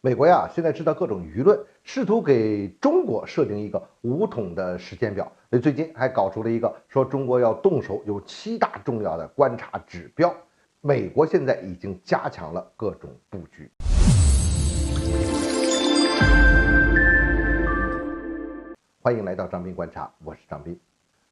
美国呀，现在知道各种舆论，试图给中国设定一个武统的时间表。所以最近还搞出了一个说中国要动手，有7大重要的观察指标。美国现在已经加强了各种布局。欢迎来到张斌观察，我是张斌。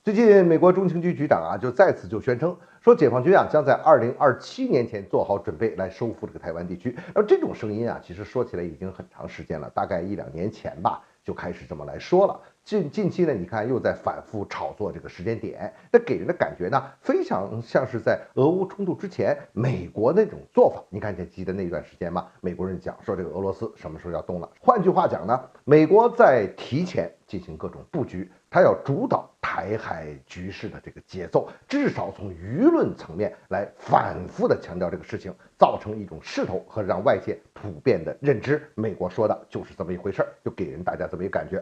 最近，美国中情局局长就再次宣称说，解放军将在2027年前做好准备来收复这个台湾地区。而这种声音其实说起来已经很长时间了，大概1-2年前吧就开始这么来说了。近期呢，你看又在反复炒作这个时间点，那给人的感觉呢，非常像是在俄乌冲突之前美国那种做法。你看，记得那段时间吗？美国人讲说这个俄罗斯什么时候要动了。换句话讲呢，美国在提前进行各种布局，他要主导台海局势的这个节奏，至少从舆论层面来反复的强调这个事情，造成一种势头和让外界普遍的认知。美国说的就是这么一回事，就给人大家这么一个感觉，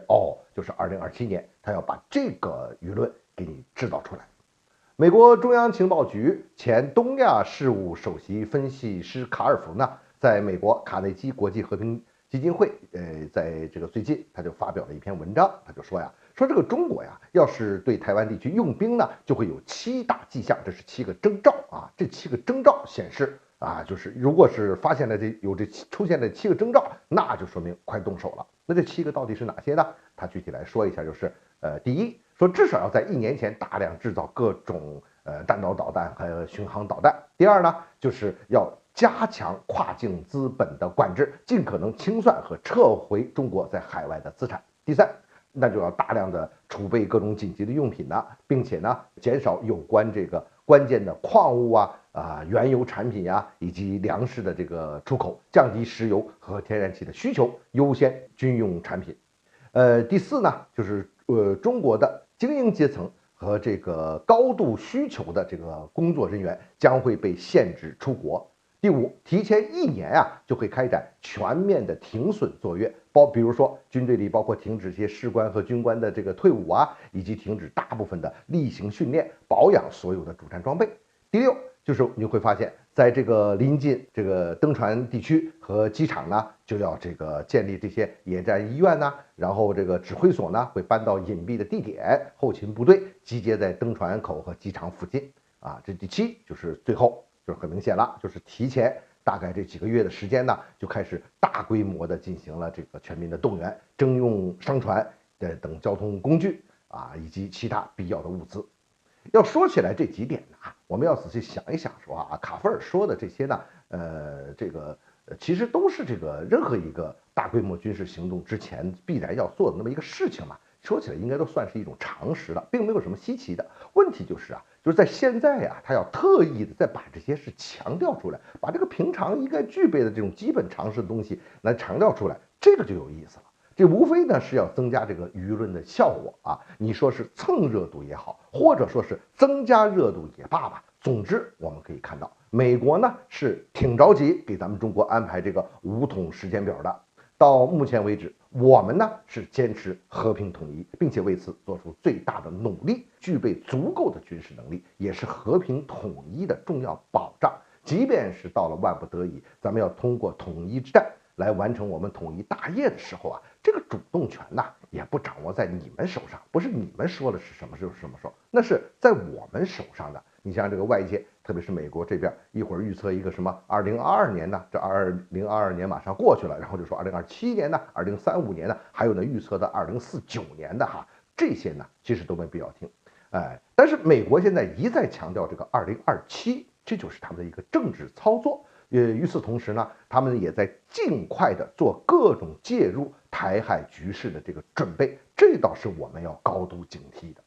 就是2027年他要把这个舆论给你制造出来。美国中央情报局前东亚事务首席分析师卡尔福呢，在美国卡内基国际和平基金会，在这个最近他就发表了一篇文章，他就说这个中国要是对台湾地区用兵呢，就会有7大迹象，这是7个征兆这7个征兆显示就是如果是发现了出现了7个征兆，那就说明快动手了。那这7个到底是哪些呢？他具体来说一下，就是第一，说至少要在1年前大量制造各种弹道导弹和巡航导弹。第二呢，就是要加强跨境资本的管制，尽可能清算和撤回中国在海外的资产。第三，那就要大量的储备各种紧急的用品并且呢，减少有关这个关键的矿物原油产品以及粮食的这个出口，降低石油和天然气的需求，优先军用产品。第四呢，就是中国的精英阶层和这个高度需求的这个工作人员将会被限制出国。第五，提前1年就会开展全面的停损作业，比如说军队里包括停止一些士官和军官的这个退伍以及停止大部分的例行训练，保养所有的主战装备。第六，就是你会发现在这个临近这个登船地区和机场呢，就要这个建立这些野战医院然后这个指挥所呢会搬到隐蔽的地点，后勤部队集结在登船口和机场附近这第7就是最后就是很明显了，就是提前大概这几个月的时间呢，就开始大规模的进行了这个全民的动员，征用商船等交通工具以及其他必要的物资。要说起来这几点呢，我们要仔细想一想说卡菲尔说的这些呢，其实都是这个任何一个大规模军事行动之前必然要做的那么一个事情嘛。说起来应该都算是一种常识了，并没有什么稀奇的。问题就是就是在现在他要特意的再把这些事强调出来，把这个平常应该具备的这种基本常识的东西来强调出来，这个就有意思了。这无非呢是要增加这个舆论的效果你说是蹭热度也好，或者说是增加热度也罢吧。总之我们可以看到，美国呢是挺着急给咱们中国安排这个武统时间表的。到目前为止，我们呢是坚持和平统一，并且为此做出最大的努力，具备足够的军事能力，也是和平统一的重要保障。即便是到了万不得已，咱们要通过统一之战来完成我们统一大业的时候这个主动权也不掌握在你们手上，不是你们说的是什么就是什么时候，那是在我们手上的。你像这个外界，特别是美国这边，一会儿预测一个什么2022年呢，这2022年马上过去了，然后就说2027年呢，2035年呢，还有呢预测的2049年的这些呢其实都没必要听。但是美国现在一再强调这个2027，这就是他们的一个政治操作。与此同时呢，他们也在尽快的做各种介入台海局势的这个准备，这倒是我们要高度警惕的。